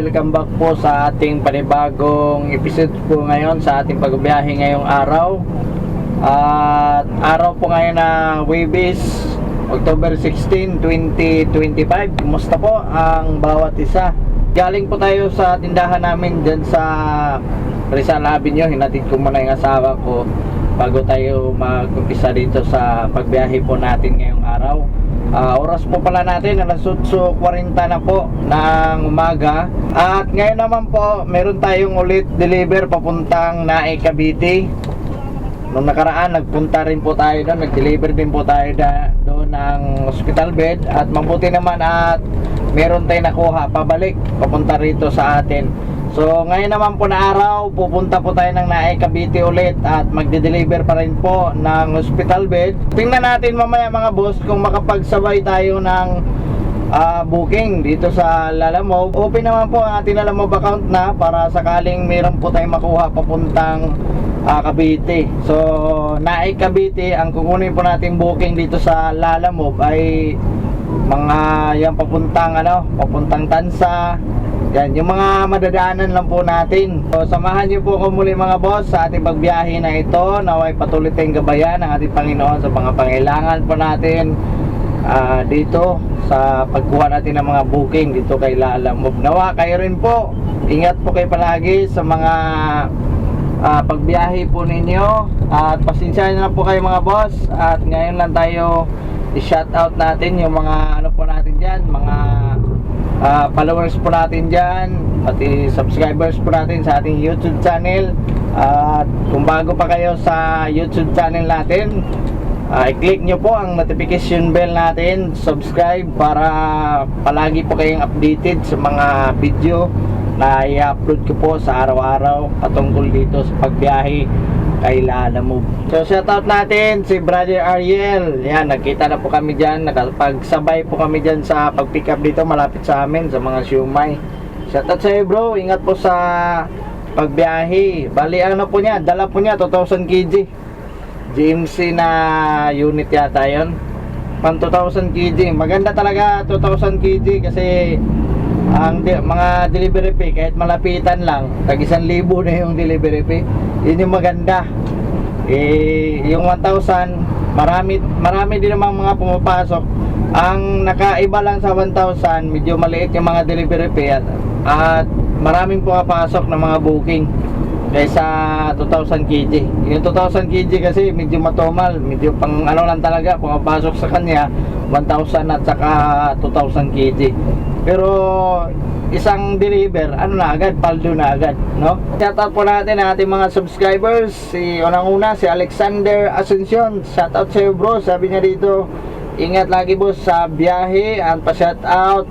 Welcome back po sa ating panibagong episode po ngayon sa ating pagbiyahe ngayong araw. At araw po ngayon na Webis, October 16, 2025. Kumusta po ang bawat isa? Galing po tayo sa tindahan namin dyan sa Rizal Avenue. Hinatid ko muna yung asawa ko bago tayo mag-umpisa dito sa pagbiyahe po natin ngayong araw. Oras po pala natin alas 8:40 na po ng umaga. At ngayon naman po meron tayong ulit deliver papuntang Nae, Cavite. Nung nakaraan nagpunta rin po tayo doon, nag-deliver din po tayo doon ng hospital bed. At mabuti naman at meron tayong nakuha pabalik papunta rito sa atin. So ngayon naman po na araw, pupunta po tayo ng Nae, Cavite ulit at magde-deliver pa rin po ng hospital bed. Tingnan natin mamaya mga boss kung makapagsabay tayo ng booking dito sa Lalamove. Open naman po ang ating Lalamove account na para sakaling meron po tayong makuha papuntang Cavite. So Nae, Cavite, ang kukunin po natin booking dito sa Lalamove ay mga yan papuntang Tansa. Yan, yung mga madadaanan lang po natin. So, samahan niyo po ko muli mga boss sa ating pagbiyahe na ito. Naway patuloy tayong gabayan ng ating Panginoon sa mga pangailangan po natin dito sa pagkuha natin ng mga booking dito kay Lalamove. Nawa kayo rin po. Ingat po kayo palagi sa mga pagbiyahe po ninyo. At pasensyahan na po kayo mga boss. At ngayon lang tayo i-shoutout natin yung mga po natin dyan, mga followers po natin dyan, pati subscribers po natin sa ating YouTube channel. At kung bago pa kayo sa YouTube channel natin, i-click nyo po ang notification bell natin, subscribe para palagi po kayong updated sa mga video na i-upload ko po sa araw-araw patungkol dito sa pagbiyahe kay Lalamove. So shoutout natin si Brother Ariel. Yan, nagkita na po kami dyan, nakapagsabay po kami dyan sa pag-pick up dito malapit sa amin sa mga siumay. Shoutout sa iyo bro, ingat po sa pagbiyahe. Bali po niya, dala po niya 2,000 kg GMC na unit yata yon, pang 2,000 kg. Maganda talaga 2,000 kg kasi ang mga delivery fee kahit malapitan lang, tag 1,000 na yung delivery fee. Yun yung maganda. Yung 1,000 marami din namang mga pumapasok. Ang nakaiba lang sa 1,000, medyo maliit yung mga delivery fee at maraming pumapasok na mga booking kaysa 2,000 kg. Yung 2,000 kg kasi medyo matumal, medyo pang lang talaga pumapasok sa kanya 1,000 at saka 2,000 kg. Pero isang deliver, na agad, paldo na agad, no? Shoutout po natin ang ating mga subscribers. Unang-una, si Alexander Asuncion. Shoutout sa iyo bro, sabi niya dito, ingat lagi boss sa biyahe. And pa-shoutout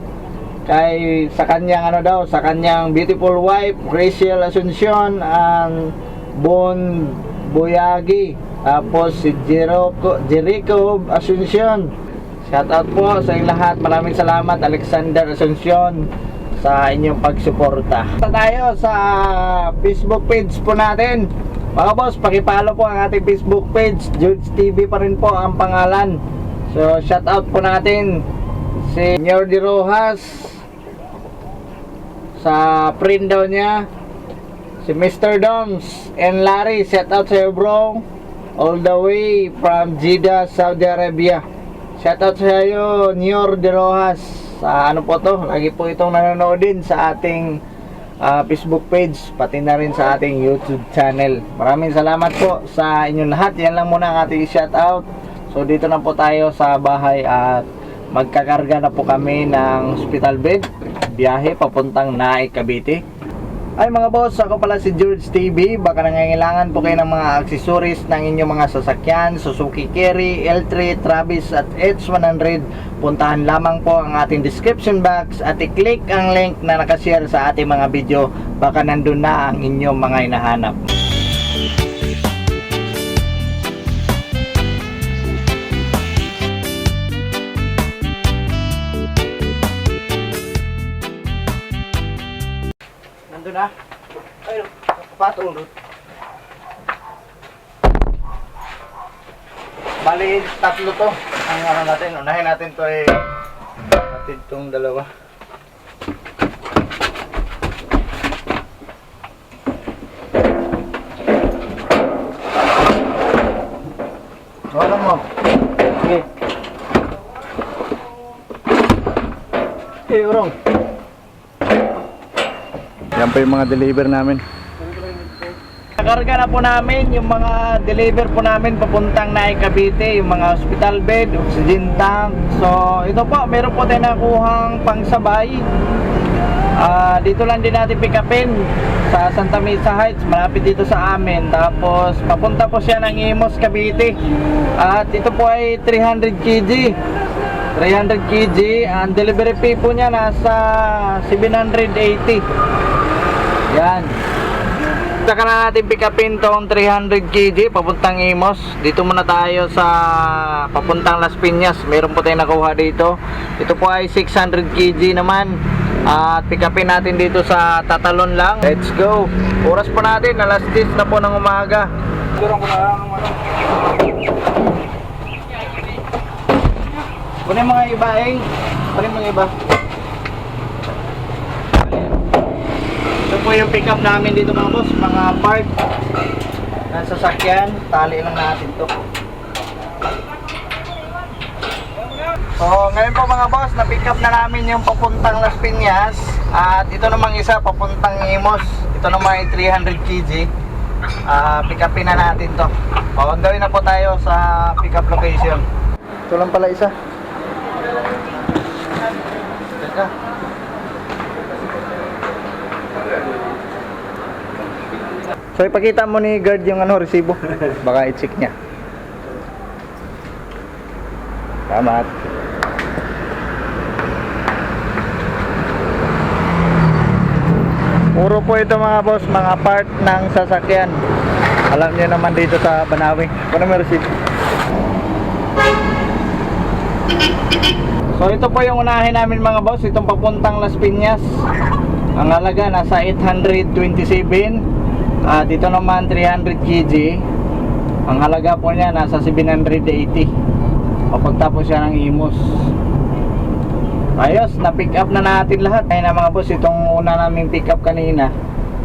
sa kanyang sa kanyang beautiful wife, Rachel Asuncion and Bon Boyagi. Tapos si Jericho Asuncion. Shoutout po sa inyong lahat. Maraming salamat Alexander Asuncion sa inyong pagsuporta. Tayo sa Facebook page po natin. Mga boss, pakipalo po ang ating Facebook page. George TV pa rin po ang pangalan. So shoutout po natin si Nyordi Rojas sa friend daw niya, si Mr. Doms and Larry. Shoutout sa iyo bro, all the way from Jeddah, Saudi Arabia. Shoutout sa iyo Nyordi Rojas. Sa po to, lagi po itong nanonood din sa ating Facebook page, pati na rin sa ating YouTube channel. Maraming salamat po sa inyong lahat. Yan lang muna ang ating shoutout. So dito na po tayo sa bahay at magkakarga na po kami ng hospital bed, biyahe papuntang Nae, Cavite. Ay mga boss, ako pala si George TV. Baka nangangailangan po kayo ng mga accessories ng inyong mga sasakyan, Suzuki Carry, L3, Travis at H100. Puntahan lamang po ang ating description box at i-click ang link na nakashare sa ating mga video. Baka nandun na ang inyong mga hinahanap. Nandun na. Ayun, patong doon. Bali, tatlo to ang natin. Unahin natin to natin itong dalawa. Yan po yung mga deliver namin. Nakarga na po namin yung mga deliver po namin papuntang Naik Cavite, yung mga hospital bed, oxygen tank. So ito po, meron po tayo nakuhang pangsabay. Dito lang din natin pick upin sa Santa Mesa Heights, malapit dito sa amin. Tapos papunta po siya ng Imus, Cavite. At ito po ay 300 kg. 300 kg. Ang delivery fee po niya nasa 780. Yan. Saka na natin pick upin tong 300 kg papuntang Imus. Dito muna tayo sa papuntang Las Piñas. Meron po tayong nakuha dito. Ito po ay 600 kg naman. At pick upin natin dito sa Tatalon lang. Let's go. Oras po natin, alas 10 na po ng umaga. Kunin mga iba kunin mga iba. Ito po yung pick up namin dito mga boss, mga part ng sasakyan. Tali lang natin to. So ngayon po mga boss, na-pick up na namin yung papuntang Las Piñas. At ito namang isa papuntang Imus. Ito naman ay 300 kg. Pick upin na natin to. Gawin na po tayo sa pick up location. Ito lang pala isa. Teka. So ipakita mo ni guard yung resibo. Baka i-check niya. Salamat. Puro po ito mga boss, mga part ng sasakyan. Alam niyo naman dito sa Banawi. Kuno may receipt. So ito po yung unahin namin mga boss, itong papuntang Las Piñas. Ang halaga nasa 827. Dito naman 300 kg. Ang halaga po niya nasa 780. Pagtapos siya ng Imus. Ayos, na-pick up na natin lahat. Ayun na mga boss, itong una naming pick up kanina.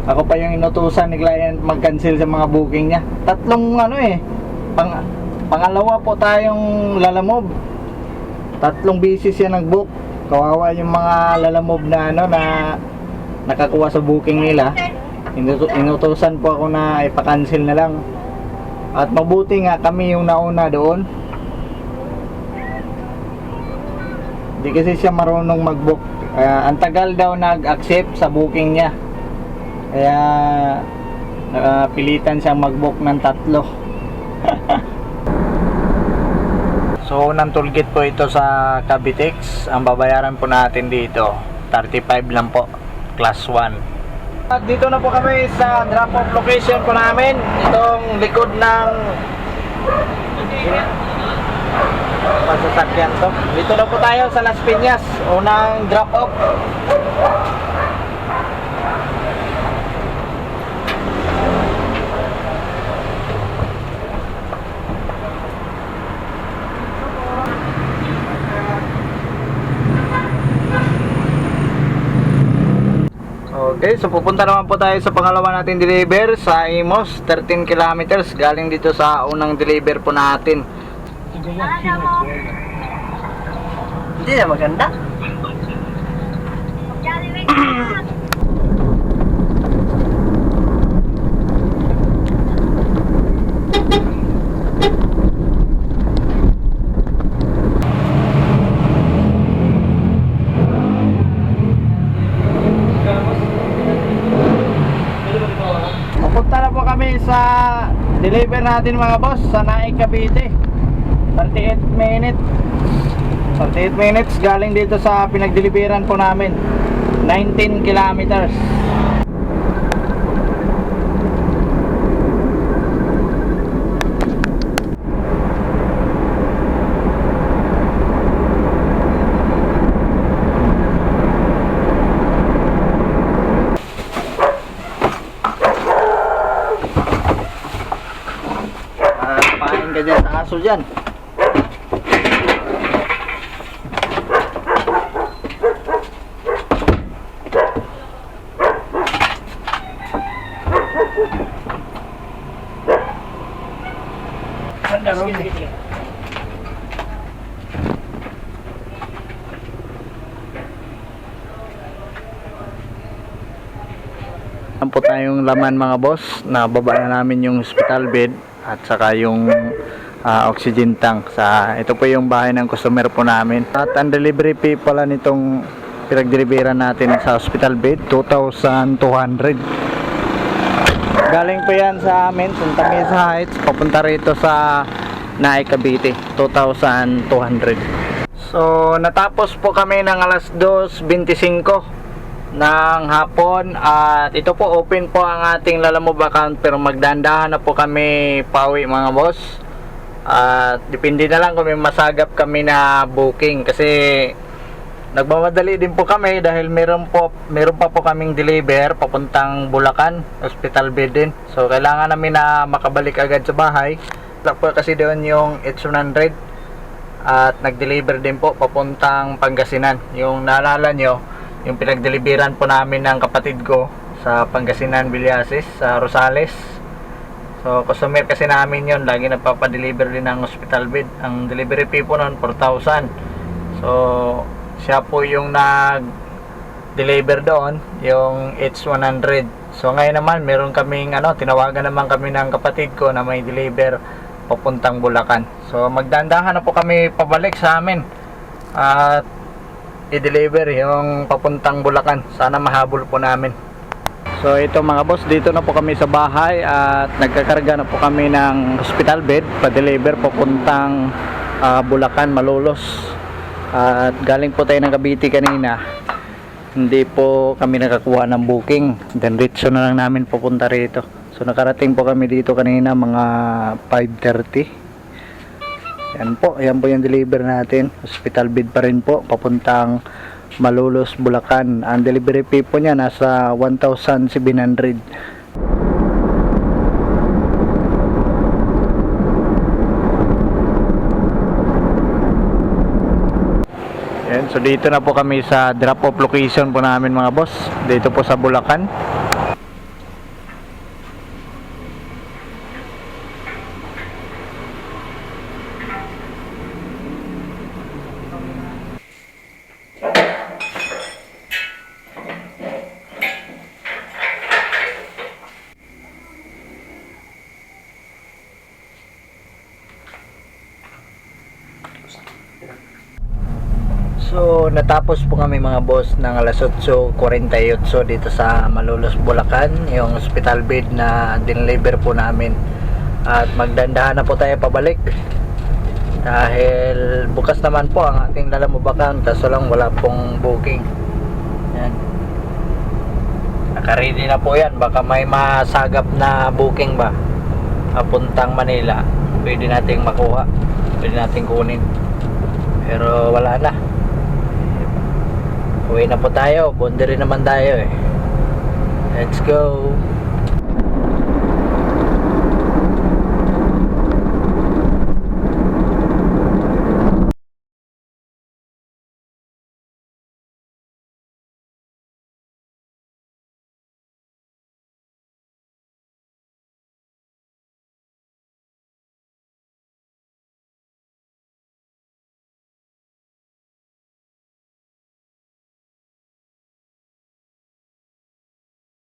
Ako pa yung inutusan ni client mag-cancel sa mga booking niya. Tatlong pangalawa po tayong lalamob. Tatlong beses siya nag-book. Kawawa yung mga lalamob na na nakakuha sa booking nila. Inutusan po ako na ipa-cancel na lang. At mabuti nga kami yung nauna doon. Di kasi siya marunong mag-book. Ang tagal daw nag-accept sa booking niya. Kaya napilitan siyang mag-book ng 3. So unang tollgate po ito sa Cavitex. Ang babayaran po natin dito 35 lang po, class 1. At dito na po kami sa drop-off location po namin. Itong likod ng pasasakyan to. Dito na po tayo sa Las Piñas. Unang drop off. Okay, so pupunta naman po tayo sa pangalawa natin deliver sa Imus, 13 kilometers galing dito sa unang deliver po natin. Hindi na maganda. Pupunta na po kami sa deliver natin mga boss sa Naik Cavite. 38 minutes galing dito sa pinagdeliveran po namin. 19 kilometers. Pain ka dyan sa aso dyan. Ayan po tayong laman mga boss. Nababa na namin yung hospital bed at saka yung oxygen tank. Ito po yung bahay ng customer po namin. At ang delivery fee pala nitong pinag-deliveran natin sa hospital bed, 2,200. Galing po yan sa amin, Santa Mesa Heights, papunta rito sa Naik, Cavite, 2,200. So, natapos po kami ng alas 2:25 ng hapon at ito po open po ang ating Lalamove account pero magdandahan na po kami pauwi mga boss. At depende na lang kung may masagap kami na booking kasi nagmamadali din po kami dahil meron pa po kaming deliver papuntang Bulacan, hospital bed din. So kailangan namin na makabalik agad sa bahay. Wala po kasi doon yung H100 at nag-deliver din po papuntang Pangasinan. Yung naalala nyo, yung pinag-deliveran po namin ng kapatid ko sa Pangasinan, Villasis, sa Rosales. So customer kasi namin yon, lagi nagpapadeliver din ng hospital bed. Ang delivery fee po noon 4,000. So siya po yung nag-deliver doon, yung H100. So ngayon naman meron kaming tinawagan naman kami ng kapatid ko na may deliver papuntang Bulacan. So magdandahan na po kami pabalik sa amin at i-deliver yung papuntang Bulacan. Sana mahabol po namin. So ito mga boss, dito na po kami sa bahay at nagkakarga na po kami ng hospital bed pa-deliver papuntang Bulacan, Malolos. At galing po tayo ng Cavite kanina. Hindi po kami nakakuha ng booking. Diretso na lang namin pupunta rito. So nakarating po kami dito kanina mga 5:30. Yan po yung deliver natin. Hospital bed pa rin po papuntang Malolos, Bulacan. Ang delivery fee po niya nasa 1,700. Yan, so dito na po kami sa drop off location po namin mga boss. Dito po sa Bulacan. So natapos po kami mga boss ng alas 8:48 dito sa Malolos, Bulacan, yung hospital bed na dineliver po namin. At magdandahan na po tayo pabalik dahil bukas naman po ang ating Lalamove account, kaso lang wala pong booking. Yan, naka-ready na po yan, baka may masagap na booking ba papuntang Manila, pwede nating makuha, pwede nating kunin, pero wala na. Uwi na po tayo, bondere naman tayo eh. Let's go.